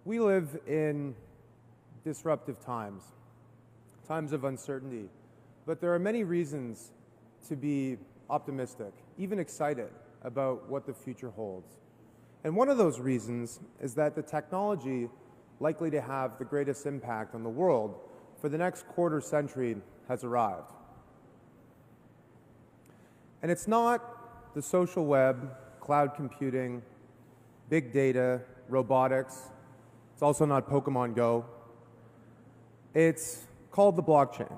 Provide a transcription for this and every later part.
We live in disruptive times, times of uncertainty, but there are many reasons to be optimistic, even excited about what the future holds. And one of those reasons is that the technology likely to have the greatest impact on the world for the next quarter century has arrived. And it's not the social web, cloud computing, big data, robotics. It's also not Pokemon Go. It's called the blockchain.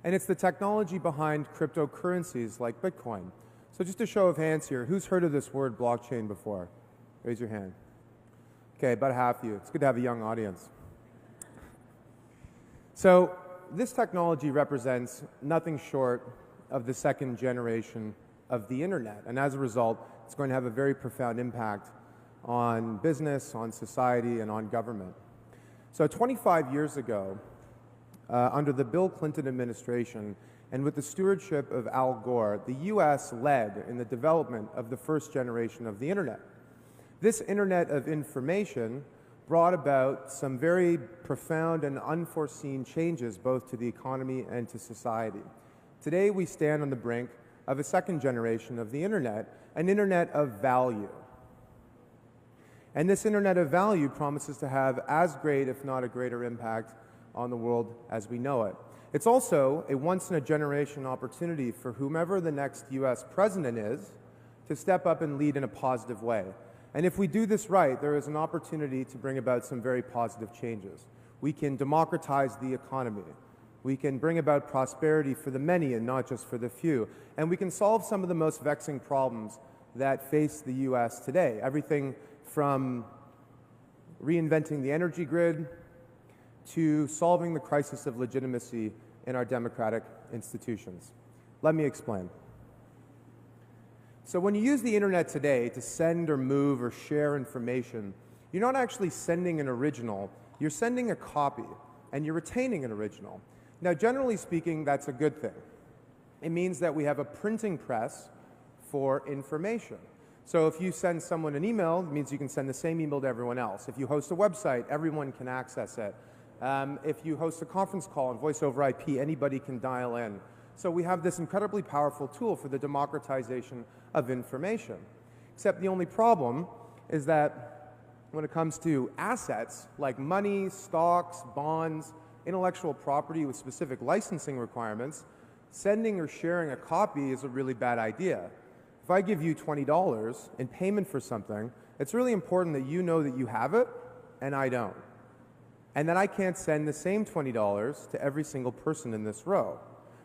And it's the technology behind cryptocurrencies like Bitcoin. So just a show of hands here, who's heard of this word blockchain before? Raise your hand. Okay, about half of you. It's good to have a young audience. So this technology represents nothing short of the second generation of the internet. And as a result, it's going to have a very profound impact on business, on society, and on government. So 25 years ago, under the Bill Clinton administration, and with the stewardship of Al Gore, the US led in the development of the first generation of the internet. This internet of information brought about some very profound and unforeseen changes both to the economy and to society. Today we stand on the brink of a second generation of the internet, an internet of value. And this internet of value promises to have as great, if not a greater impact on the world as we know it. It's also a once-in-a-generation opportunity for whomever the next US president is to step up and lead in a positive way. And if we do this right, there is an opportunity to bring about some very positive changes. We can democratize the economy. We can bring about prosperity for the many and not just for the few. And we can solve some of the most vexing problems that face the US today. Everything from reinventing the energy grid to solving the crisis of legitimacy in our democratic institutions. Let me explain. So when you use the internet today to send or move or share information, you're not actually sending an original, you're sending a copy, and you're retaining an original. Now, generally speaking, that's a good thing. It means that we have a printing press for information. So if you send someone an email, it means you can send the same email to everyone else. If you host a website, everyone can access it. If you host a conference call on voice over IP, anybody can dial in. So we have this incredibly powerful tool for the democratization of information. Except the only problem is that when it comes to assets like money, stocks, bonds, intellectual property with specific licensing requirements, sending or sharing a copy is a really bad idea. If I give you $20 in payment for something, it's really important that you know that you have it and I don't. And then I can't send the same $20 to every single person in this row.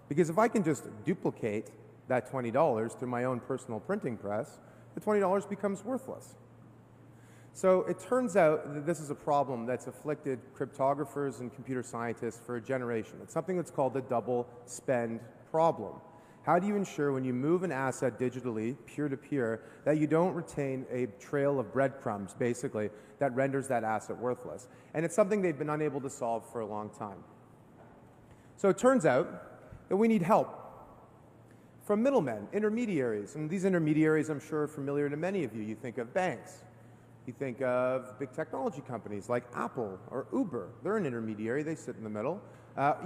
Because if I can just duplicate that $20 through my own personal printing press, the $20 becomes worthless. So it turns out that this is a problem that's afflicted cryptographers and computer scientists for a generation. It's something that's called the double spend problem. How do you ensure when you move an asset digitally, peer-to-peer, that you don't retain a trail of breadcrumbs, basically, that renders that asset worthless? And it's something they've been unable to solve for a long time. So it turns out that we need help from middlemen, intermediaries. And these intermediaries, I'm sure, are familiar to many of you. You think of banks. You think of big technology companies like Apple or Uber. They're an intermediary. They sit in the middle.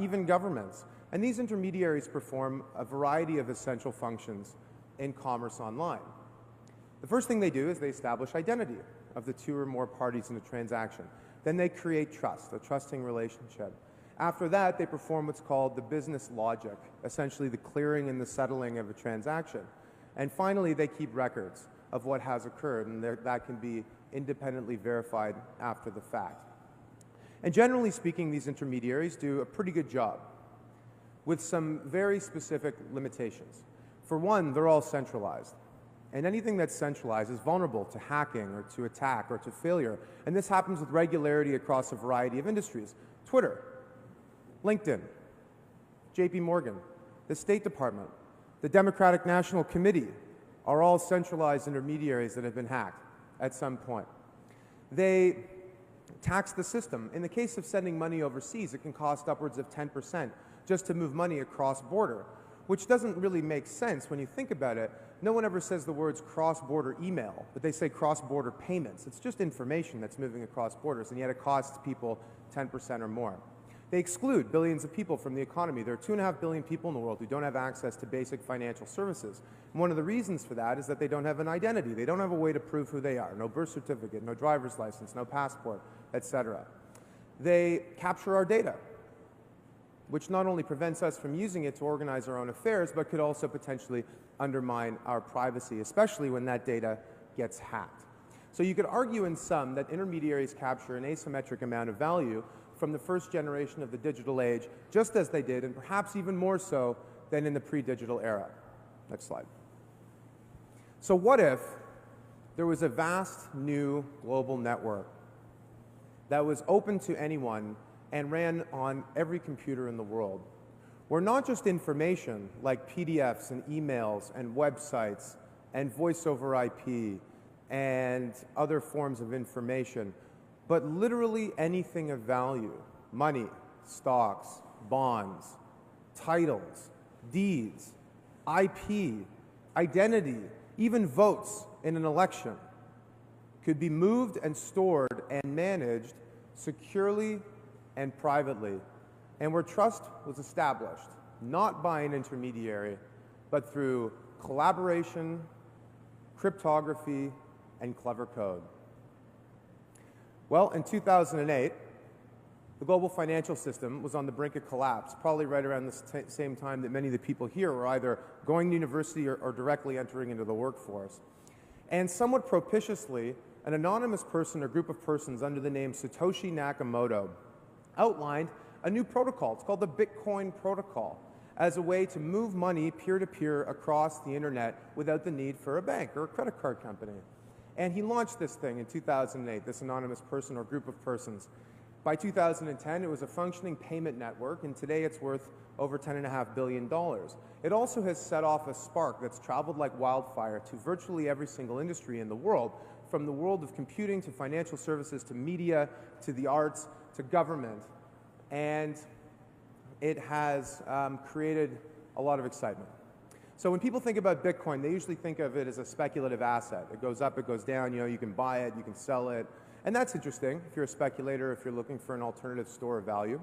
Even governments. And these intermediaries perform a variety of essential functions in commerce online. The first thing they do is they establish identity of the two or more parties in a transaction. Then they create trust, a trusting relationship. After that, they perform what's called the business logic, essentially the clearing and the settling of a transaction. And finally, they keep records of what has occurred, and that can be independently verified after the fact. And generally speaking, these intermediaries do a pretty good job, with some very specific limitations. For one, they're all centralized. And anything that's centralized is vulnerable to hacking or to attack or to failure. And this happens with regularity across a variety of industries. Twitter, LinkedIn, JP Morgan, the State Department, the Democratic National Committee are all centralized intermediaries that have been hacked at some point. They tax the system. In the case of sending money overseas, it can cost upwards of 10% just to move money across border. which doesn't really make sense when you think about it. No one ever says the words cross-border email, but they say cross-border payments. It's just information that's moving across borders, and yet it costs people 10% or more. They exclude billions of people from the economy. There are 2.5 billion people in the world who don't have access to basic financial services. And one of the reasons for that is that they don't have an identity. They don't have a way to prove who they are. No birth certificate, no driver's license, no passport, etc. They capture our data, which not only prevents us from using it to organize our own affairs, but could also potentially undermine our privacy, especially when that data gets hacked. So you could argue in sum that intermediaries capture an asymmetric amount of value from the first generation of the digital age, just as they did, and perhaps even more so than in the pre-digital era. Next slide. So what if there was a vast new global network that was open to anyone and ran on every computer in the world, where not just information like PDFs and emails and websites and voice over IP and other forms of information, but literally anything of value, money, stocks, bonds, titles, deeds, IP, identity, even votes in an election, could be moved and stored and managed securely and privately, and where trust was established, not by an intermediary, but through collaboration, cryptography, and clever code. Well, in 2008, the global financial system was on the brink of collapse, probably right around the same time that many of the people here were either going to university or directly entering into the workforce. And somewhat propitiously, an anonymous person or group of persons under the name Satoshi Nakamoto outlined a new protocol. It's called the Bitcoin protocol, as a way to move money peer-to-peer across the internet without the need for a bank or a credit card company. And he launched this thing in 2008, this anonymous person or group of persons. By 2010, it was a functioning payment network, and today it's worth over $10.5 billion. It also has set off a spark that's traveled like wildfire to virtually every single industry in the world, from the world of computing to financial services to media to the arts to government. And it has created a lot of excitement. So when people think about Bitcoin, they usually think of it as a speculative asset. It goes up, it goes down, you can buy it, you can sell it. And that's interesting if you're a speculator, if you're looking for an alternative store of value.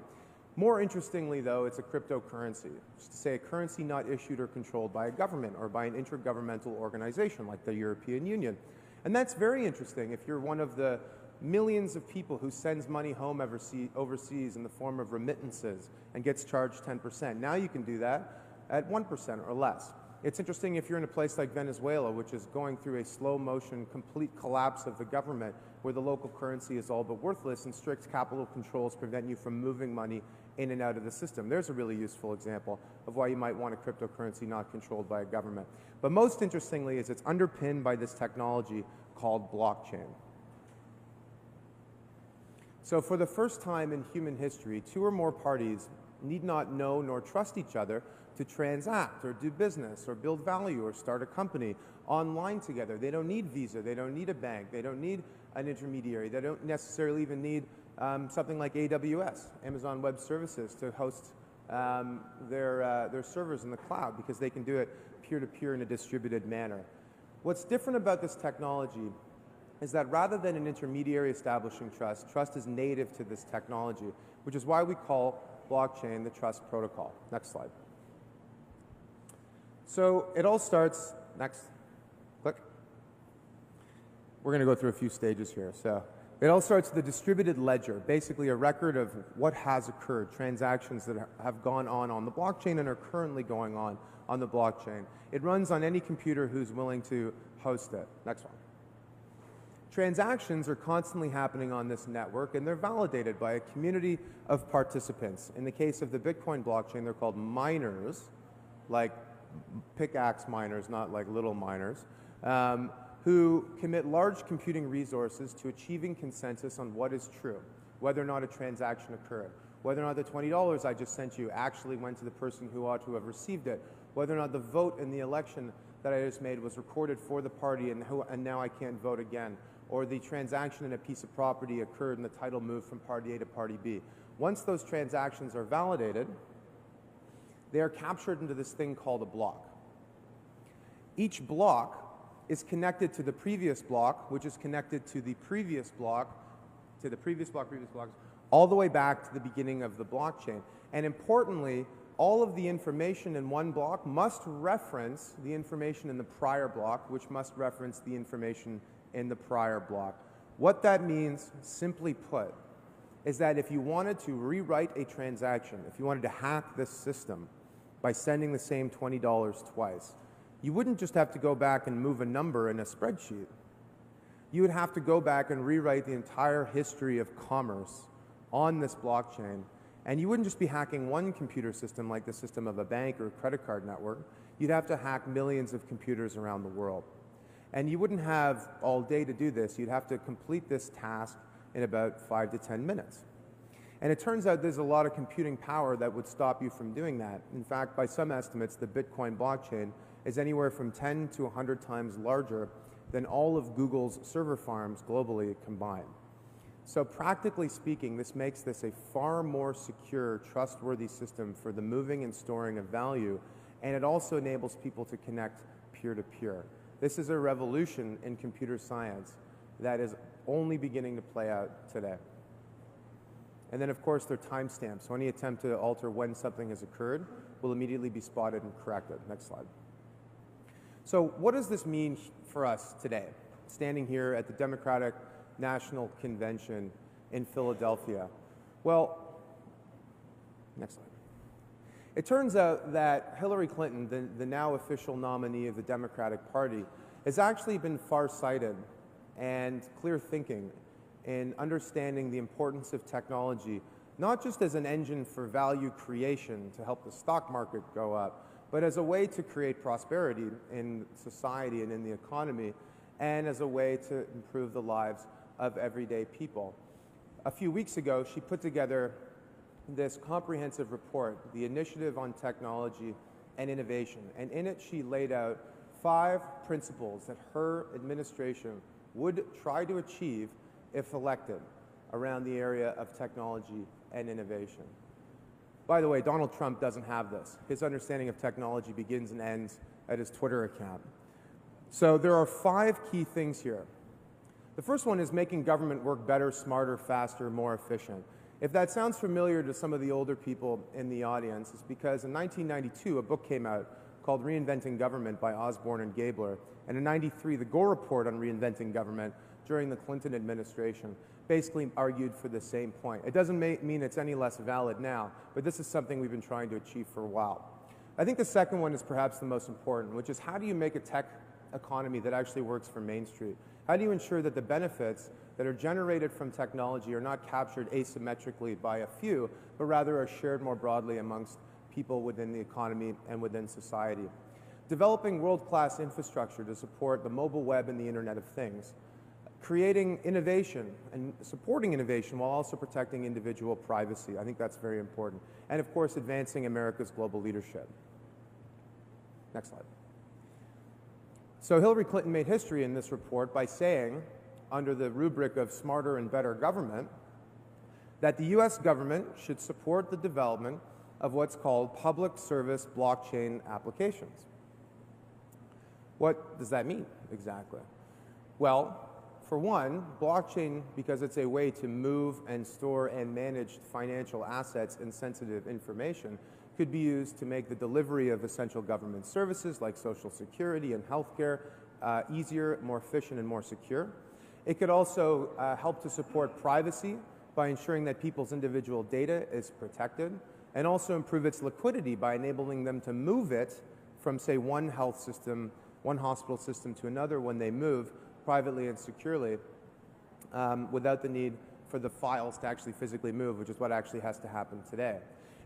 More interestingly, though, it's a cryptocurrency, which is to say a currency not issued or controlled by a government or by an intergovernmental organization like the European Union. And that's very interesting if you're one of the millions of people who sends money home overseas in the form of remittances and gets charged 10%. Now you can do that at 1% or less. It's interesting if you're in a place like Venezuela, which is going through a slow motion, complete collapse of the government, where the local currency is all but worthless and strict capital controls prevent you from moving money in and out of the system. There's a really useful example of why you might want a cryptocurrency not controlled by a government. But most interestingly is it's underpinned by this technology called blockchain. So for the first time in human history, two or more parties need not know nor trust each other to transact or do business or build value or start a company online together. They don't need Visa, they don't need a bank, they don't need an intermediary, they don't necessarily even need something like AWS, Amazon Web Services, to host their servers in the cloud, because they can do it peer-to-peer in a distributed manner. What's different about this technology is that rather than an intermediary establishing trust, trust is native to this technology, which is why we call blockchain the trust protocol. Next slide. So it all starts, next, click. We're going to go through a few stages here. So it all starts with a distributed ledger, basically a record of what has occurred, transactions that have gone on the blockchain and are currently going on the blockchain. It runs on any computer who's willing to host it. Next one. Transactions are constantly happening on this network, and they're validated by a community of participants. In the case of the Bitcoin blockchain, they're called miners, like pickaxe miners, not like little miners, who commit large computing resources to achieving consensus on what is true, whether or not a transaction occurred, whether or not the $20 I just sent you actually went to the person who ought to have received it, whether or not the vote in the election that I just made was recorded for the party and now I can't vote again, or the transaction in a piece of property occurred and the title moved from party A to party B. Once those transactions are validated, they are captured into this thing called a block. Each block is connected to the previous block, which is connected to the previous block, to the previous blocks, all the way back to the beginning of the blockchain. And importantly, all of the information in one block must reference the information in the prior block, which must reference the information in the prior block. What that means, simply put, is that if you wanted to rewrite a transaction, if you wanted to hack this system by sending the same $20 twice, you wouldn't just have to go back and move a number in a spreadsheet. You would have to go back and rewrite the entire history of commerce on this blockchain. And you wouldn't just be hacking one computer system like the system of a bank or a credit card network. You'd have to hack millions of computers around the world. And you wouldn't have all day to do this. You'd have to complete this task in about 5 to 10 minutes. And it turns out there's a lot of computing power that would stop you from doing that. In fact, by some estimates, the Bitcoin blockchain is anywhere from 10 to 100 times larger than all of Google's server farms globally combined. So practically speaking, this makes this a far more secure, trustworthy system for the moving and storing of value, and it also enables people to connect peer-to-peer. This is a revolution in computer science that is only beginning to play out today. And then, of course, there are timestamps. So any attempt to alter when something has occurred will immediately be spotted and corrected. Next slide. So what does this mean for us today, standing here at the Democratic National Convention in Philadelphia? Well, next slide. It turns out that Hillary Clinton, the now official nominee of the Democratic Party, has actually been far-sighted and clear-thinking in understanding the importance of technology, not just as an engine for value creation to help the stock market go up, but as a way to create prosperity in society and in the economy, and as a way to improve the lives of everyday people. A few weeks ago, she put together this comprehensive report, the Initiative on Technology and Innovation, and in it she laid out 5 principles that her administration would try to achieve if elected around the area of technology and innovation. By the way, Donald Trump doesn't have this. His understanding of technology begins and ends at his Twitter account. So there are 5 key things here. The first one is making government work better, smarter, faster, more efficient. If that sounds familiar to some of the older people in the audience, it's because in 1992, a book came out called Reinventing Government by Osborne and Gabler. And in 93, the Gore Report on Reinventing Government during the Clinton administration basically argued for the same point. It doesn't mean it's any less valid now, but this is something we've been trying to achieve for a while. I think the second one is perhaps the most important, which is how do you make a tech economy that actually works for Main Street? How do you ensure that the benefits that are generated from technology are not captured asymmetrically by a few, but rather are shared more broadly amongst people within the economy and within society? Developing world-class infrastructure to support the mobile web and the Internet of Things. Creating innovation and supporting innovation while also protecting individual privacy. I think that's very important. And of course, advancing America's global leadership. Next slide. So Hillary Clinton made history in this report by saying, under the rubric of smarter and better government, that the US government should support the development of what's called public service blockchain applications. What does that mean exactly? Well, for one, blockchain, because it's a way to move and store and manage financial assets and sensitive information, could be used to make the delivery of essential government services like Social Security and healthcare easier, more efficient, and more secure. It could also help to support privacy by ensuring that people's individual data is protected, and also improve its liquidity by enabling them to move it from, say, one health system, one hospital system to another when they move privately and securely without the need for the files to actually physically move, which is what actually has to happen today.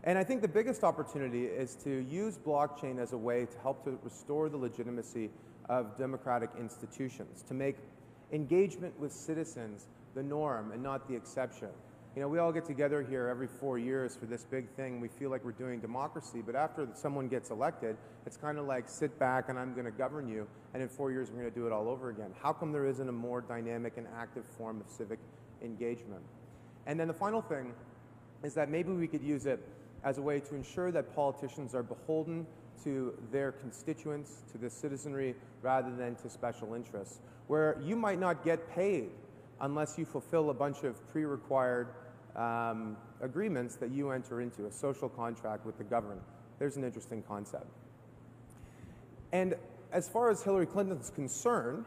And I think the biggest opportunity is to use blockchain as a way to help to restore the legitimacy of democratic institutions, to make engagement with citizens the norm and not the exception. You know, we all get together here every 4 years for this big thing. We feel like we're doing democracy, but after someone gets elected, it's kind of like sit back and I'm going to govern you, and in 4 years we're going to do it all over again. How come there isn't a more dynamic and active form of civic engagement? And then the final thing is that maybe we could use it as a way to ensure that politicians are beholden to their constituents, to the citizenry, rather than to special interests, where you might not get paid unless you fulfill a bunch of pre-required agreements that you enter into, a social contract with the government. There's an interesting concept. And as far as Hillary Clinton's concerned,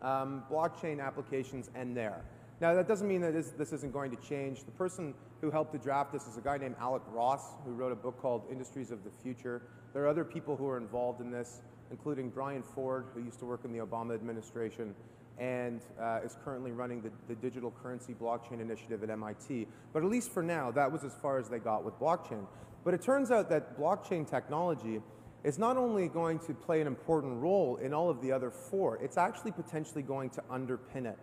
blockchain applications end there. Now, that doesn't mean that this isn't going to change. The person who helped to draft this is a guy named Alec Ross, who wrote a book called Industries of the Future. There are other people who are involved in this, including Brian Ford, who used to work in the Obama administration and is currently running the Digital Currency Blockchain Initiative at MIT. But at least for now, that was as far as they got with blockchain. But it turns out that blockchain technology is not only going to play an important role in all of the other four, it's actually potentially going to underpin it.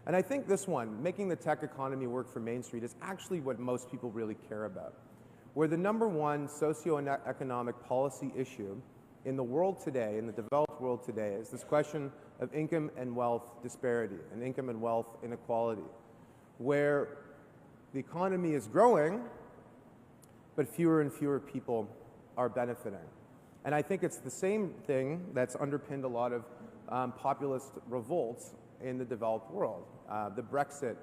And I think this one, making the tech economy work for Main Street, is actually what most people really care about. Where the #1 socioeconomic policy issue in the world today, in the developed world today, is this question of income and wealth disparity and income and wealth inequality, where the economy is growing, but fewer and fewer people are benefiting. And I think it's the same thing that's underpinned a lot of populist revolts in the developed world. The Brexit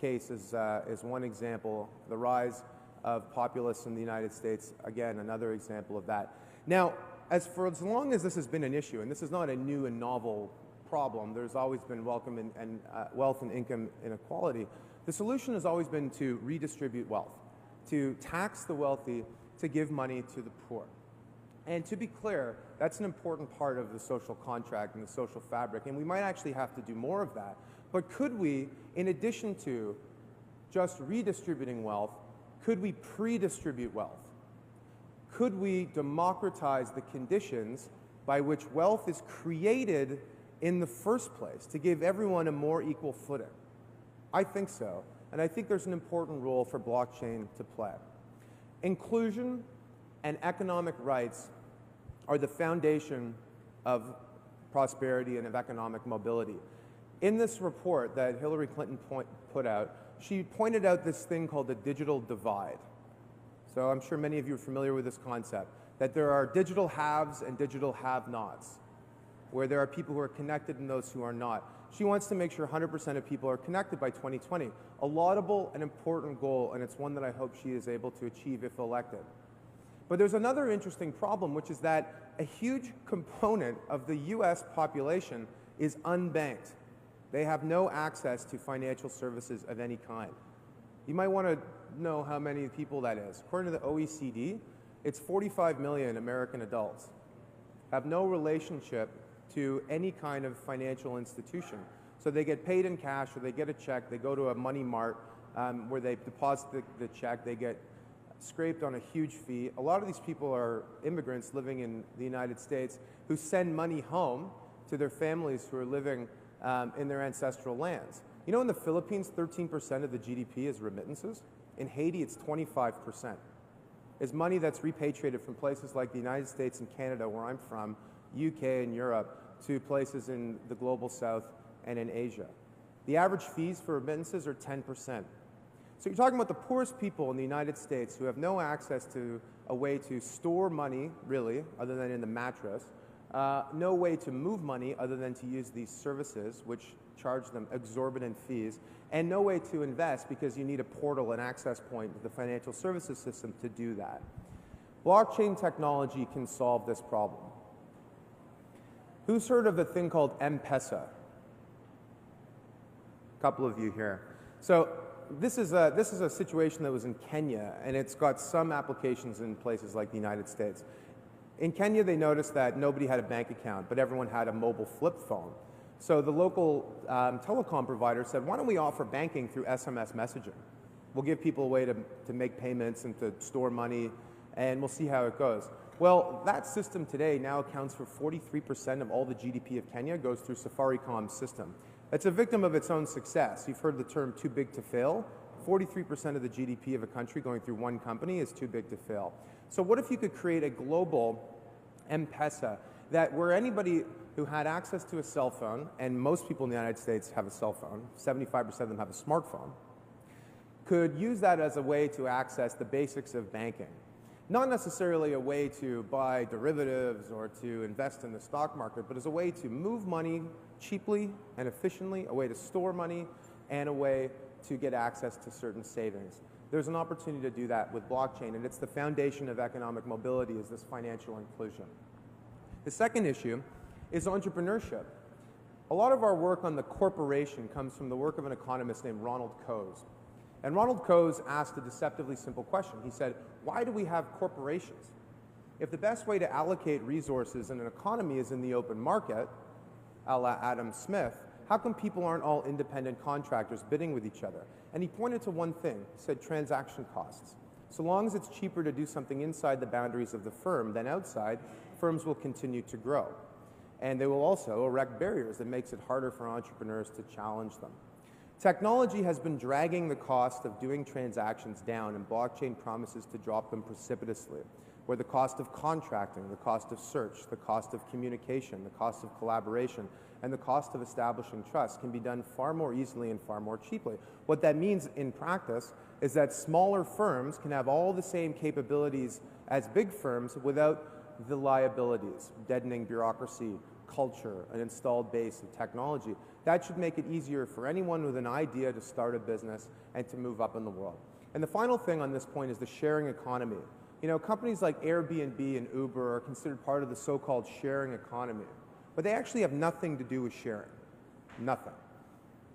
case is one example. The rise of populists in the United States, again, another example of that. Now, as long as this has been an issue, and this is not a new and novel problem, there's always been wealth and income inequality, the solution has always been to redistribute wealth, to tax the wealthy, to give money to the poor. And to be clear, that's an important part of the social contract and the social fabric, and we might actually have to do more of that. But could we, in addition to just redistributing wealth, could we pre-distribute wealth? Could we democratize the conditions by which wealth is created in the first place to give everyone a more equal footing? I think so, and I think there's an important role for blockchain to play. Inclusion and economic rights are the foundation of prosperity and of economic mobility. In this report that Hillary Clinton put out, she pointed out this thing called the digital divide. So I'm sure many of you are familiar with this concept, that there are digital haves and digital have-nots, where there are people who are connected and those who are not. She wants to make sure 100% of people are connected by 2020. A laudable and important goal, and it's one that I hope she is able to achieve if elected. But there's another interesting problem, which is that a huge component of the US population is unbanked. They have no access to financial services of any kind. You might want to know how many people that is. According to the OECD, it's 45 million American adults have no relationship to any kind of financial institution. So they get paid in cash, or they get a check, they go to a money mart where they deposit the check, they get scraped on a huge fee. A lot of these people are immigrants living in the United States who send money home to their families who are living in their ancestral lands. You know, in the Philippines, 13% of the GDP is remittances. In Haiti, it's 25%. It's money that's repatriated from places like the United States and Canada, where I'm from, UK and Europe, to places in the global south and in Asia. The average fees for remittances are 10%. So you're talking about the poorest people in the United States who have no access to a way to store money, really, other than in the mattress, no way to move money other than to use these services, which charge them exorbitant fees, and no way to invest because you need a portal, an access point to the financial services system to do that. Blockchain technology can solve this problem. Who's heard of a thing called M-Pesa? A couple of you here. So this is a situation that was in Kenya, and it's got some applications in places like the United States. In Kenya, they noticed that nobody had a bank account, but everyone had a mobile flip phone. So the local telecom provider said, why don't we offer banking through SMS messaging? We'll give people a way to make payments and to store money, and we'll see how it goes. Well, that system today now accounts for 43% of all the GDP of Kenya goes through Safaricom's system. It's a victim of its own success. You've heard the term too big to fail. 43% of the GDP of a country going through one company is too big to fail. So what if you could create a global M-Pesa that where anybody who had access to a cell phone, and most people in the United States have a cell phone, 75% of them have a smartphone, could use that as a way to access the basics of banking. Not necessarily a way to buy derivatives or to invest in the stock market, but as a way to move money cheaply and efficiently, a way to store money, and a way to get access to certain savings. There's an opportunity to do that with blockchain, and it's the foundation of economic mobility, is this financial inclusion. The second issue is entrepreneurship. A lot of our work on the corporation comes from the work of an economist named Ronald Coase. And Ronald Coase asked a deceptively simple question. He said, why do we have corporations? If the best way to allocate resources in an economy is in the open market, a la Adam Smith, how come people aren't all independent contractors bidding with each other? And he pointed to one thing. He said transaction costs. So long as it's cheaper to do something inside the boundaries of the firm than outside, firms will continue to grow. And they will also erect barriers that makes it harder for entrepreneurs to challenge them. Technology has been dragging the cost of doing transactions down, and blockchain promises to drop them precipitously, where the cost of contracting, the cost of search, the cost of communication, the cost of collaboration, and the cost of establishing trust can be done far more easily and far more cheaply. What that means in practice is that smaller firms can have all the same capabilities as big firms without the liabilities, deadening bureaucracy, culture, an installed base of technology. That should make it easier for anyone with an idea to start a business and to move up in the world. And the final thing on this point is the sharing economy. You know, companies like Airbnb and Uber are considered part of the so-called sharing economy, but they actually have nothing to do with sharing. Nothing.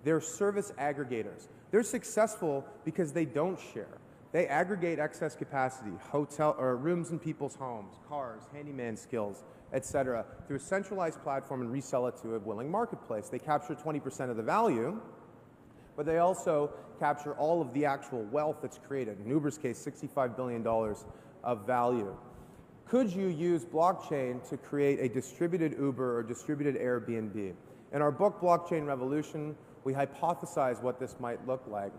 They're service aggregators. They're successful because they don't share. They aggregate excess capacity, hotel or rooms in people's homes, cars, handyman skills, etc., through a centralized platform and resell it to a willing marketplace. They capture 20% of the value, but they also capture all of the actual wealth that's created. In Uber's case, $65 billion of value. Could you use blockchain to create a distributed Uber or distributed Airbnb? In our book, Blockchain Revolution, we hypothesize what this might look like.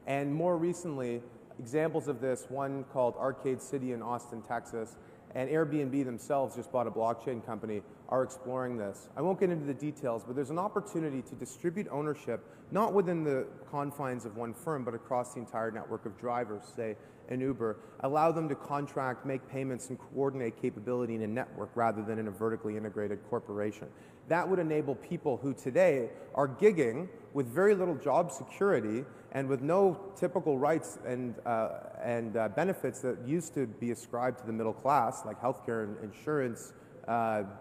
And more recently, examples of this, one called Arcade City in Austin, Texas, and Airbnb themselves just bought a blockchain company, are exploring this. I won't get into the details, but there's an opportunity to distribute ownership, not within the confines of one firm, but across the entire network of drivers, say in Uber, allow them to contract, make payments, and coordinate capability in a network rather than in a vertically integrated corporation. That would enable people who today are gigging with very little job security and with no typical rights and benefits that used to be ascribed to the middle class, like healthcare and insurance,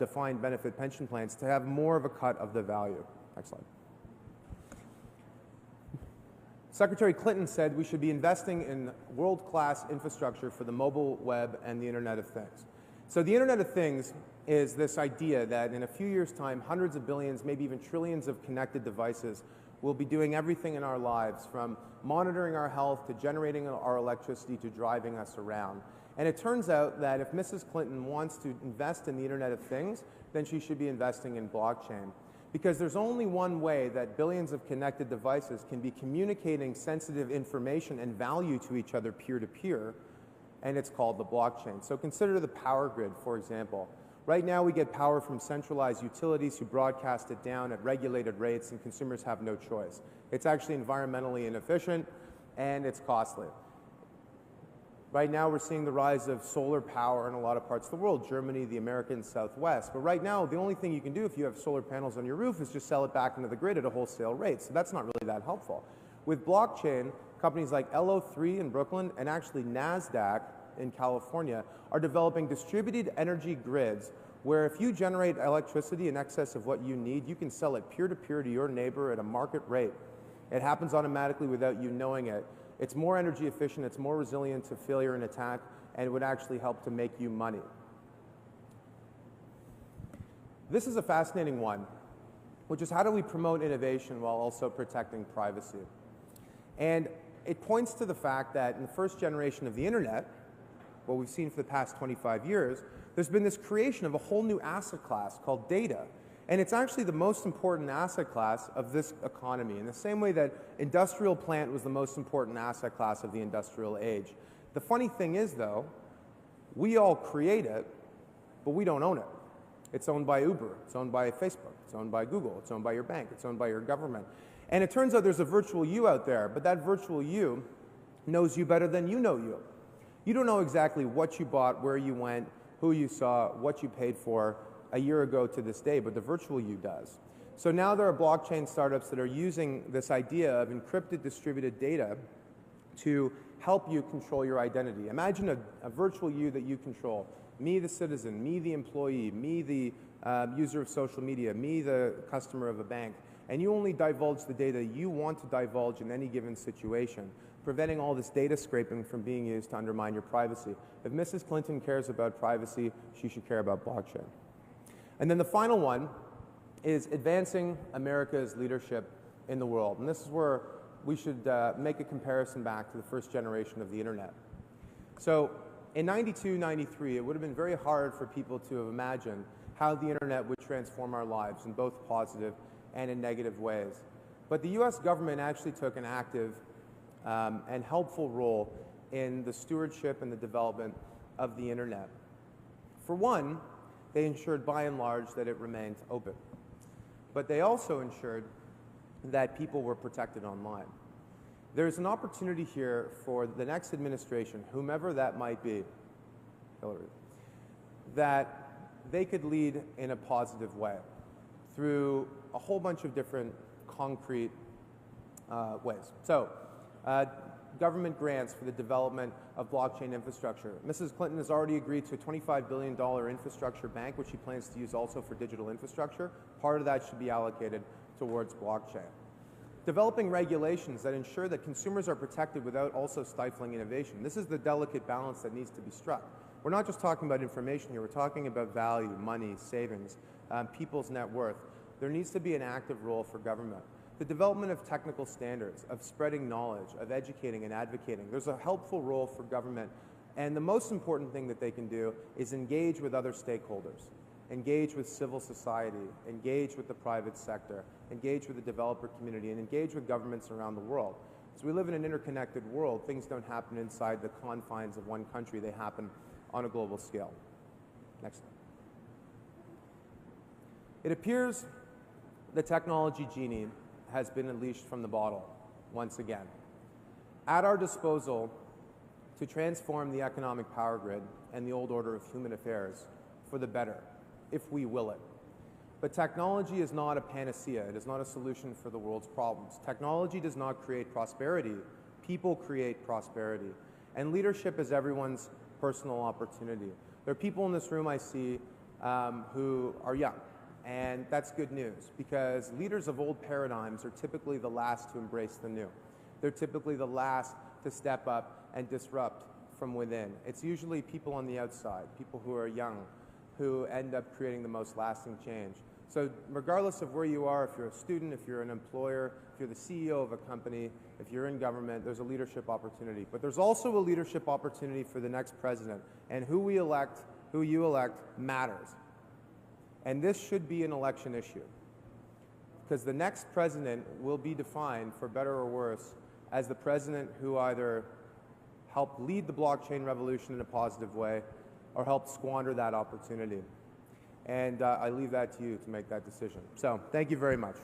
defined benefit pension plans, to have more of a cut of the value. Next slide. Secretary Clinton said we should be investing in world-class infrastructure for the mobile web and the Internet of Things. So the Internet of Things is this idea that in a few years' time, hundreds of billions, maybe even trillions of connected devices will be doing everything in our lives, from monitoring our health to generating our electricity to driving us around. And it turns out that if Mrs. Clinton wants to invest in the Internet of Things, then she should be investing in blockchain. Because there's only one way that billions of connected devices can be communicating sensitive information and value to each other peer-to-peer, and it's called the blockchain. So consider the power grid, for example. Right now we get power from centralized utilities who broadcast it down at regulated rates, and consumers have no choice. It's actually environmentally inefficient, and it's costly. Right now we're seeing the rise of solar power in a lot of parts of the world, Germany, the American Southwest. But right now, the only thing you can do if you have solar panels on your roof is just sell it back into the grid at a wholesale rate. So that's not really that helpful. With blockchain, companies like LO3 in Brooklyn and actually NASDAQ in California are developing distributed energy grids where if you generate electricity in excess of what you need, you can sell it peer-to-peer to your neighbor at a market rate. It happens automatically without you knowing it. It's more energy efficient, it's more resilient to failure and attack, and it would actually help to make you money. This is a fascinating one, which is how do we promote innovation while also protecting privacy? And it points to the fact that in the first generation of the internet, what we've seen for the past 25 years, there's been this creation of a whole new asset class called data. And it's actually the most important asset class of this economy, in the same way that industrial plant was the most important asset class of the industrial age. The funny thing is, though, we all create it, but we don't own it. It's owned by Uber, it's owned by Facebook, it's owned by Google, it's owned by your bank, it's owned by your government. And it turns out there's a virtual you out there, but that virtual you knows you better than you know you. You don't know exactly what you bought, where you went, who you saw, what you paid for a year ago to this day, but the virtual you does. So now there are blockchain startups that are using this idea of encrypted distributed data to help you control your identity. Imagine a virtual you that you control. Me, the citizen, me, the employee, me, the user of social media, me, the customer of a bank, and you only divulge the data you want to divulge in any given situation, preventing all this data scraping from being used to undermine your privacy. If Mrs. Clinton cares about privacy, she should care about blockchain. And then the final one is advancing America's leadership in the world. And this is where we should make a comparison back to the first generation of the internet. So in 92, 93, it would have been very hard for people to have imagined how the internet would transform our lives in both positive and in negative ways. But the US government actually took an active and helpful role in the stewardship and the development of the internet. For one, they ensured by and large that it remained open. But they also ensured that people were protected online. There's an opportunity here for the next administration, whomever that might be, Hillary, that they could lead in a positive way through a whole bunch of different concrete ways. So, government grants for the development of blockchain infrastructure. Mrs. Clinton has already agreed to a $25 billion infrastructure bank, which she plans to use also for digital infrastructure. Part of that should be allocated towards blockchain. Developing regulations that ensure that consumers are protected without also stifling innovation. This is the delicate balance that needs to be struck. We're not just talking about information here, we're talking about value, money, savings, people's net worth. There needs to be an active role for government. The development of technical standards, of spreading knowledge, of educating and advocating. There's a helpful role for government, and the most important thing that they can do is engage with other stakeholders, engage with civil society, engage with the private sector, engage with the developer community, and engage with governments around the world. So we live in an interconnected world. Things don't happen inside the confines of one country. They happen on a global scale. Next slide. It appears the technology genie has been unleashed from the bottle once again. At our disposal to transform the economic power grid and the old order of human affairs for the better, if we will it. But technology is not a panacea. It is not a solution for the world's problems. Technology does not create prosperity. People create prosperity. And leadership is everyone's personal opportunity. There are people in this room I see who are young. And that's good news, because leaders of old paradigms are typically the last to embrace the new. They're typically the last to step up and disrupt from within. It's usually people on the outside, people who are young, who end up creating the most lasting change. So regardless of where you are, if you're a student, if you're an employer, if you're the CEO of a company, if you're in government, there's a leadership opportunity. But there's also a leadership opportunity for the next president. And who we elect, who you elect, matters. And this should be an election issue, because the next president will be defined, for better or worse, as the president who either helped lead the blockchain revolution in a positive way or helped squander that opportunity. And I leave that to you to make that decision. So thank you very much.